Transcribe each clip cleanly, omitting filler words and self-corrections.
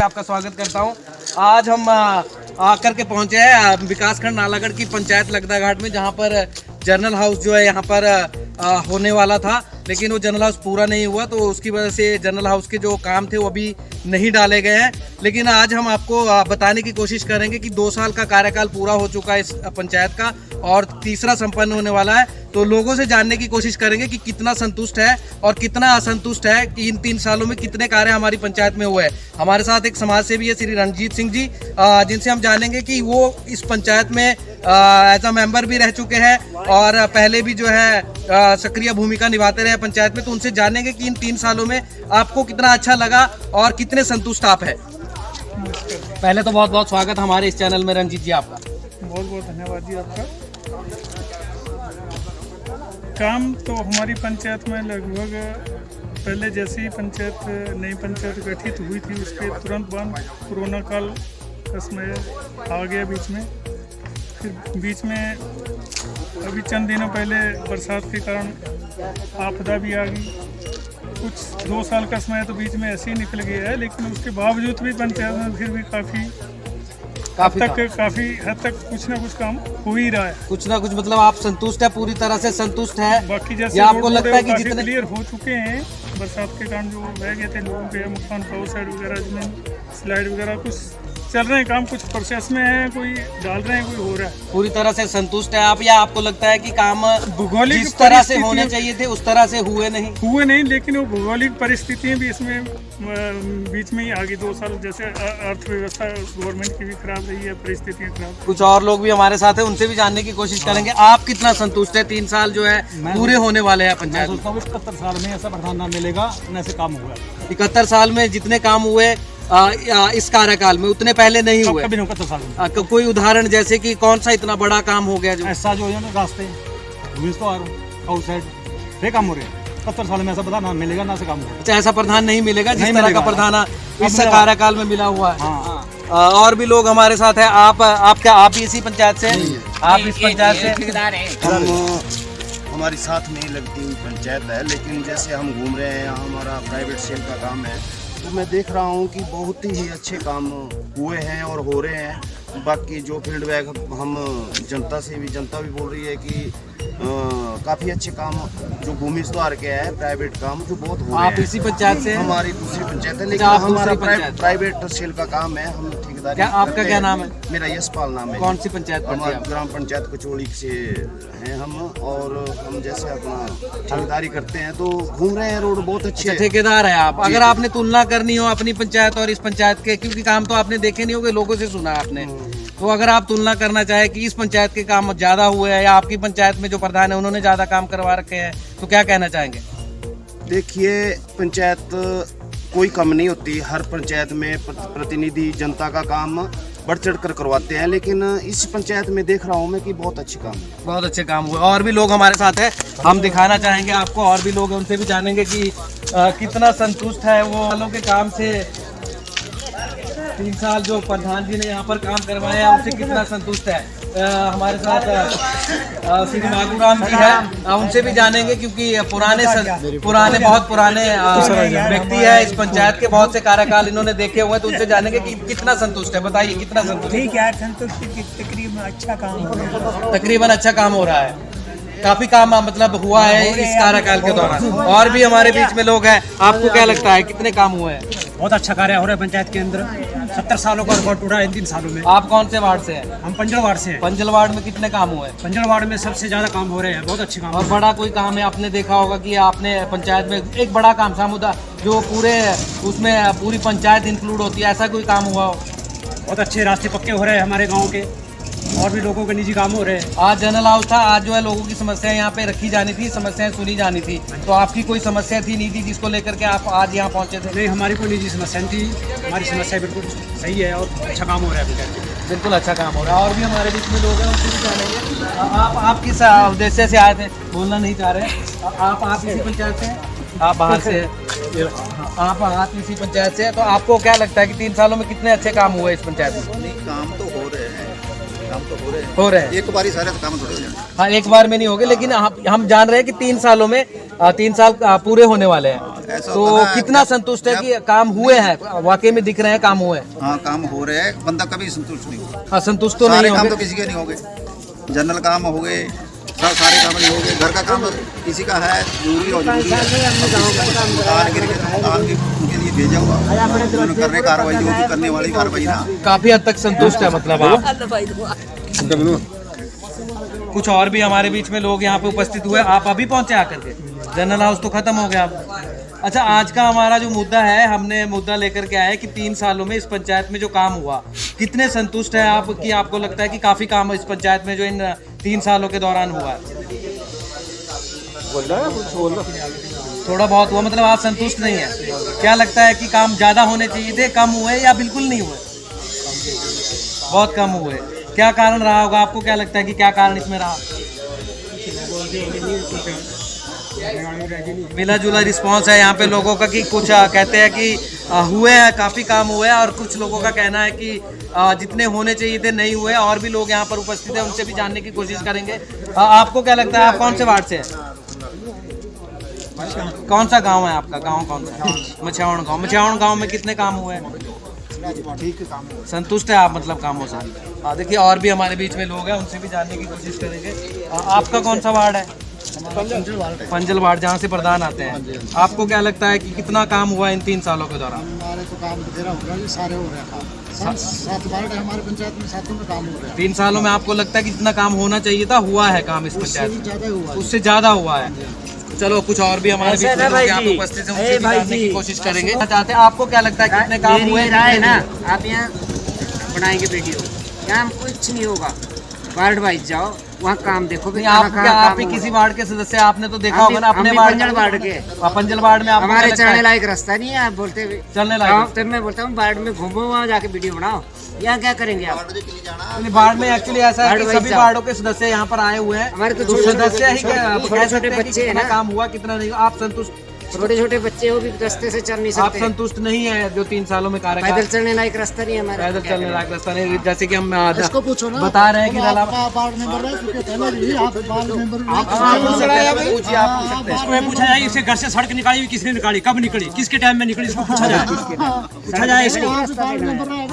आपका स्वागत करता हूं। आज हम आकर के पहुंचे हैं विकासखंड नालागढ़ की पंचायत लगदा घाट में, जहां पर जनरल हाउस जो है यहाँ पर होने वाला था, लेकिन वो जनरल हाउस पूरा नहीं हुआ, तो उसकी वजह से जनरल हाउस के जो काम थे वो अभी नहीं डाले गए हैं। लेकिन आज हम आपको बताने की कोशिश करेंगे कि 2 साल का कार्यकाल पूरा हो चुका है इस पंचायत का और तीसरा संपन्न होने वाला है। तो लोगों से जानने की कोशिश करेंगे कि कितना संतुष्ट है और कितना असंतुष्ट है कि इन 3 सालों में कितने कार्य हमारी पंचायत में हुए हैं। हमारे साथ एक समाज सेवी है श्री रणजीत सिंह जी, जिनसे हम जानेंगे कि वो इस पंचायत में एज अ मेंबर भी रह चुके हैं और पहले भी जो है सक्रिय भूमिका निभाते रहे पंचायत में। तो उनसे जानेंगे कि इन 3 सालों में आपको कितना अच्छा लगा और कितने संतुष्ट आप हैं। पहले तो बहुत बहुत स्वागत हमारे इस चैनल में रणजीत जी आपका। बहुत बहुत धन्यवाद जी आपका। काम तो हमारी पंचायत में लगभग पहले जैसे ही नई पंचायत गठित हुई थी उसके तुरंत बाद कोरोना काल का समय आ गया बीच में। फिर बीच में अभी चंद दिनों पहले बरसात के कारण आपदा भी आ गई। कुछ 2 साल का समय तो बीच में ऐसे ही निकल गया है, लेकिन उसके बावजूद भी पंचायत में फिर भी काफ़ी हद तक कुछ ना कुछ काम हो ही रहा है। कुछ ना कुछ मतलब आप संतुष्ट है, पूरी तरह से संतुष्ट है। बाकी जैसे आपको लगता है कि जितने क्लियर हो चुके हैं, बरसात के कारण जो रह गए थे लोगों के मकान पावर साइड वगैरह जिसमें स्लाइड वगैरह कुछ चल रहे हैं, काम कुछ प्रोसेस में है, कोई डाल रहे हैं, कोई हो रहा है। पूरी तरह से संतुष्ट है आप, या आपको लगता है कि काम भौगोलिक जिस तरह से होने चाहिए थे उस तरह से हुए नहीं, लेकिन वो भौगोलिक परिस्थितियां भी इसमें बीच में ही आ गई। 2 साल जैसे अर्थव्यवस्था गवर्नमेंट की भी खराब रही है, परिस्थितियां खराब। कुछ और लोग भी हमारे साथ है, उनसे भी जानने की कोशिश करेंगे। आप कितना संतुष्ट है? 3 साल जो है पूरे होने वाले हैं पंचायत में। 71 साल में ऐसा प्रधान ना मिलेगा न ऐसे काम हुआ। 71 साल में जितने काम हुए इस कार्यकाल में उतने पहले नहीं हुए। कभी नहीं 71 साल में। कोई उदाहरण जैसे कि कौन सा इतना बड़ा काम हो गया जो ऐसा जो है ना, रास्ते आउटसाइड काम हो रहे हैं। 71 साल में ऐसा प्रधान ना मिलेगा, ना से काम होगा। अच्छा, ऐसा प्रधान नहीं मिलेगा जिस तरह का प्रधान इस कार्यकाल में मिला हुआ है। हाँ। और भी लोग हमारे साथ है। आप क्या आप इसी पंचायत से? आप इस पंचायत से? हमारी साथ में ही लगती हुई पंचायत है, लेकिन जैसे हम घूम रहे हैं, हमारा प्राइवेट सेल का काम है, तो मैं देख रहा हूँ कि बहुत ही अच्छे काम हुए हैं और हो रहे हैं। बाकी जो फीडबैक हम जनता भी बोल रही है कि काफ़ी अच्छे काम जो भूमि सुधार के है, प्राइवेट काम जो बहुत हो रहे हैं। आप इसी पंचायत से? हमारी दूसरी पंचायत है, लेकिन आप हमारा प्राइवेट सेल का काम है, हम ठेकेदारी। आपका क्या नाम है? मेरा यशपाल नाम है। कौन सी पंचायत? हमारा ग्राम पंचायत कचौड़ी से हैं हम, और हम जैसे अपना ठेकेदारी करते हैं तो घूम रहे हैं। रोड बहुत अच्छे है। ठेकेदार है आप। अगर आपने तुलना करनी हो अपनी पंचायत और इस पंचायत के, क्योंकि काम तो आपने देखे नहीं होंगे, लोगों से सुना आपने, तो अगर आप तुलना करना चाहे कि इस पंचायत के काम ज्यादा हुए हैं या आपकी पंचायत में जो प्रधान है उन्होंने ज्यादा काम करवा रखे हैं, तो क्या कहना चाहेंगे? देखिए, पंचायत कोई कम नहीं होती। हर पंचायत में प्रतिनिधि जनता का काम बढ़ चढ़ कर करवाते हैं, लेकिन इस पंचायत में देख रहा हूँ मैं कि बहुत अच्छे काम है। बहुत अच्छे काम हुए। और भी लोग हमारे साथ है, हम दिखाना चाहेंगे आपको। और भी लोग हैं, उनसे भी जानेंगे कि कितना संतुष्ट है वो वालों के काम से। 3 साल जो प्रधान जी ने यहाँ पर काम करवाए हैं उनसे कितना संतुष्ट है। हमारे साथ श्री माधुराम जी है, उनसे भी जानेंगे, क्योंकि बहुत पुराने व्यक्ति है इस पंचायत के। बहुत से कार्यकाल इन्होंने देखे हुए हैं, तो उनसे जानेंगे कि कितना संतुष्ट है। बताइए कितना संतुष्ट? ठीक है, संतुष्ट तकरीबन अच्छा काम हो रहा है। तकरीबन अच्छा काम हो रहा है। काफी काम मतलब हुआ है इस कार्यकाल के दौरान। और भी हमारे बीच में लोग हैं, आपको क्या लगता है कितने काम हुए हैं? बहुत अच्छा कार्य हो रहा है पंचायत के अंदर। 70 सालों का रिकॉर्ड टूटा है इन 3 सालों में। आप कौन से वार्ड से हैं? हम पंजल वार्ड से हैं। पंजल वार्ड में कितने काम हुए? पंजल वार्ड में सबसे ज्यादा काम हो रहे हैं, बहुत अच्छे काम। और बड़ा कोई काम है आपने देखा होगा कि आपने पंचायत में एक बड़ा काम सामुदाय जो पूरे उसमें पूरी पंचायत इंक्लूड होती है, ऐसा कोई काम हुआ हो? बहुत अच्छे रास्ते पक्के हो रहे हैं हमारे गाँव के, और भी लोगों के निजी काम हो रहे हैं। आज जनरल हाउस था, आज जो है लोगों की समस्याएं यहाँ पे रखी जानी थी, समस्याएं सुनी जानी थी। तो आपकी कोई समस्या थी नहीं थी जिसको लेकर के आप आज यहाँ पहुँचे थे? नहीं, हमारी कोई निजी समस्या नहीं थी। हमारी समस्या बिल्कुल सही है और अच्छा काम हो रहा है। बिल्कुल अच्छा काम हो रहा है। और भी हमारे बीच में लोग हैं, उनसे भी जानेंगे। आप किस उद्देश्य से आए थे? बोलना नहीं चाह रहे। आप इसी पंचायत से? आप बाहर से? आप इसी पंचायत से? तो आपको क्या लगता है कि 3 सालों में कितने अच्छे काम हुए इस पंचायत में? काम तो हो रहे हैं, काम तो हो रहे हैं। हो रहे हैं। एक बार ही सारे काम थोड़े हो जाएंगे। हाँ, एक बार में नहीं होगे, लेकिन हम जान रहे हैं कि 3 सालों में 3 साल पूरे होने वाले हैं। ऐसा तो होता है, कितना संतुष्ट है कि काम हुए हैं, वाकई में दिख रहे हैं काम हुए हैं? हाँ, काम हो रहे हैं, बंदा कभी संतुष्ट नहीं होगा। हाँ, संतुष्ट तो सारे नहीं काम होंगे। तो किसी के नहीं होंगे, जनरल काम हो गए, सारे काम नहीं हो गए। घर का काम किसी का है जरूरी और जरूरी है। मकान गिर गए, मकान के उनके लिए भेजा हुआ उन्होंने करने कार्रवाई जो भी करने वाली कार्रवाई ना। काफी हद तक संतुष्ट है मतलब आप। कुछ और भी हमारे बीच में लोग यहाँ पे उपस्थित हुए। आप अभी पहुंचे आकर के? जनरल हाउस तो खत्म हो गया अब। अच्छा, आज का हमारा जो मुद्दा है, हमने मुद्दा लेकर के आए कि 3 सालों में इस पंचायत में जो काम हुआ, कितने संतुष्ट है आप कि आपको लगता है कि काफी काम इस पंचायत में जो इन 3 सालों के दौरान हुआ है? थोड़ा बहुत हुआ, मतलब आप संतुष्ट नहीं है? क्या लगता है कि काम ज्यादा होने चाहिए थे, कम हुए या बिल्कुल नहीं हुए? बहुत कम हुए। क्या कारण रहा होगा? आपको क्या लगता है कि क्या कारण इसमें रहा? मिला जुला रिस्पांस है यहाँ पे लोगों का कि कुछ कहते हैं कि हुए हैं, काफ़ी काम हुए हैं, और कुछ लोगों का कहना है कि जितने होने चाहिए थे नहीं हुए। और भी लोग यहाँ पर उपस्थित हैं, उनसे भी जानने की कोशिश करेंगे। आपको क्या लगता है, आप कौन से वार्ड से हैं? कौन सा गांव है आपका? गांव कौन सा? मछावण गांव। मछावण गांव में कितने काम हुए हैं? ठीक है, काम संतुष्ट है आप मतलब कामों से? हाँ, देखिए और भी हमारे बीच में लोग हैं, उनसे भी जानने की कोशिश करेंगे। आपका कौन सा वार्ड है? पंजल वार्ड, जहाँ से प्रधान आते हैं। आपको क्या लगता है कि कितना काम हुआ इन 3 सालों के दौरान? हमारे तो काम बतेरा हो रहा है, सारे हो रहे हैं काम। 7 वार्ड है हमारे पंचायत में, 7 में काम हो रहा है। 3 सालों में आपको लगता है कि जितना काम होना चाहिए था हुआ है काम इस पंचायत में? ज़्यादा हुआ है। उससे ज्यादा हुआ है। चलो, कुछ और भी हमारे बीच में लोग यहाँ पे उपस्थित हैं, उनसे भी जानने की कोशिश करेंगे। चाहते हैं, आपको क्या लगता है कितने काम हुए? राय ना, आप यहाँ बनाएंगे वीडियो, यहाँ कुछ नहीं होगा। वार्ड वाइज जाओ, वहाँ काम देखो। नहीं, आप क्या आप ही किसी वार्ड के सदस्य? आपने तो देखा होगा ना अपने पंजल वार्ड के। पंजल वार्ड में आपको हमारे क्या लगता चलने है? लायक रास्ता नहीं है, आप बोलते हुए चलने लायक? तब मैं बोलता हूँ वार्ड में घूमो, वहाँ जाके वीडियो बनाओ। यहाँ क्या करेंगे आप? वार्ड में एक्चुअली ऐसा है कि वार्ड सभी वाइज वार्डों के सदस्य यहाँ पर आए हुए हैं। हमारे तो तो सदस्य ही छोटे छोटे बच्चे हैं ना, काम हुआ कितना नहीं हुआ। आप संतुष्ट? छोटे छोटे बच्चे वो भी रास्ते से चल नहीं आप सकते। संतुष्ट नहीं है जो 3 सालों में कार्यकाल? पैदल चलने लायक रास्ता नहीं है हमारे। पैदल चलने लायक रास्ता नहीं, जैसे कि हम इसको पूछो ना, बता रहे हैं कि वार्ड मेंबर है, क्योंकि पहले भी आप वार्ड मेंबर पूछिए, आप पूछ सकते हैं। इसको पूछा जाए, इससे घर से सड़क निकाली हुई किसने निकाली, कब निकली, किसके टाइम में निकली, इसको पूछा जाए। पूछा जाए इसको,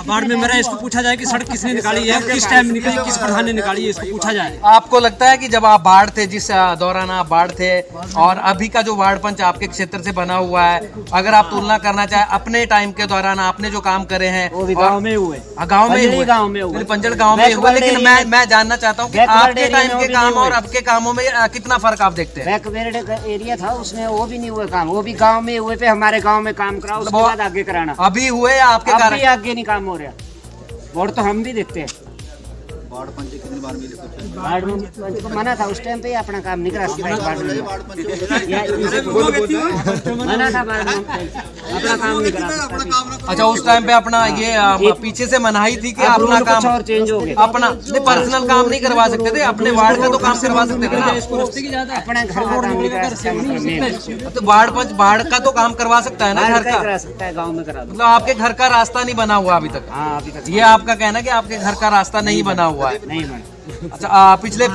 वार्ड मेंबर है, इसको पूछा जाए कि सड़क किसने निकाली है, किस टाइम में निकली, किस प्रधान ने निकाली है, इसको पूछा जाए। आपको लगता है कि जब आप बाढ़ थे, जिस दौरान आप बाढ़ थे, और अभी का जो वार्ड पंच आपके क्षेत्र से बना हुआ है, अगर आप तुलना करना चाहे अपने टाइम के दौरान आपने जो काम करे हैं, वो भी गाँव में हुए। गाँव में हुए, गाँव में हुए, पंजल गाँव में हुआ। लेकिन मैं जानना चाहता हूँ कि आपके टाइम के काम और अब के कामों में कितना फर्क आप देखते हैं? बैकवर्ड एरिया था, उसमें वो भी नहीं हुए काम, वो भी गांव में हुए पे हमारे गांव में काम कराओ, उसके बाद आगे कराना। अभी हुए या आपके अभी कारण? आगे नहीं काम हो रहा। वोट तो हम भी देते हैं। वार्ड पंच कितनी बार मिले? वार्ड में पंच को मना था उस टाइम पे ही अपना काम नहीं करा सकता। वार्ड में मना था, वार्ड में अपना काम नहीं करा सकता। अच्छा, उस टाइम पे अपना ये पीछे से मनाही थी कि अपना कुछ काम और चेंज हो गया। अपना पर्सनल काम नहीं करवा सकते थे, अपने वार्ड का तो काम करवा सकते थे ना। अपना घर का काम नहीं करा सकता, मतलब तो वार्ड पंच वार्ड का तो काम करवा सकता है ना, घर का। करा सकता है, गाँव में करा दो। मतलब आपके घर का रास्ता नहीं बना हुआ अभी तक? हाँ, अभी तक ये आपका कहना है कि आपके घर का रास्ता नहीं बना हुआ है? नहीं बना। अच्छा, पिछले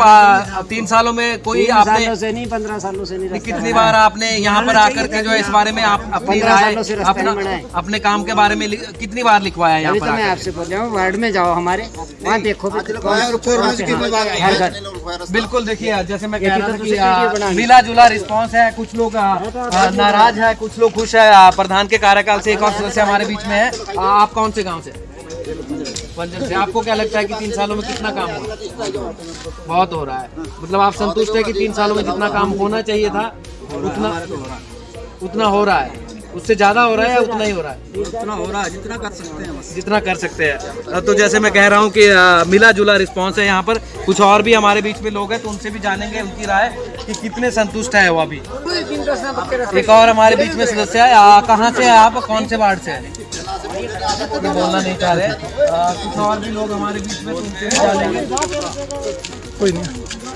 3 सालों में कोई 3 आपने सालों से नहीं, 15 सालों से नहीं। कितनी बार आपने यहाँ पर आकर के जो है इस बारे में आप अपनी 15 राय सालों से रास्ता नहीं बनाए। अपने काम के बारे में कितनी बार लिखवाया यहाँ अभी पर तो मैं आकर? आपसे बोल रहा हूँ, वार्ड में जाओ हमारे, वहाँ देखो भी हर घर। बिल्कुल, देखिए जैसे मैं कह रहा था वीडियो बना कि ली। मिला जुला रिस्पांस है। कुछ लोग नाराज है, कुछ लोग खुश है। प्रधान के कार्यकाल से एक और सदस्य हमारे बीच में है। आप कौन से गांव से? पंजल से। आपको क्या लगता है कि 3 सालों में कितना काम हुआ? बहुत हो रहा है। मतलब आप संतुष्ट है कि 3 सालों में जितना काम होना चाहिए था उतना हो रहा है? उससे ज्यादा हो रहा है या उतना ही हो रहा है? उतना हो रहा है जितना कर सकते हैं बस। जितना कर सकते हैं। तो जैसे मैं कह रहा हूँ कि मिला जुला रिस्पांस है यहाँ पर। कुछ और भी हमारे बीच में लोग हैं, तो उनसे भी जानेंगे उनकी राय कि कितने संतुष्ट है वो अभी। एक और हमारे बीच में सदस्य है। कहाँ से है आप? कौन से वार्ड से है? बोलना नहीं चाह रहे। कुछ और भी लोग हमारे बीच में, तो उनसे भी जानेंगे। कोई नहीं।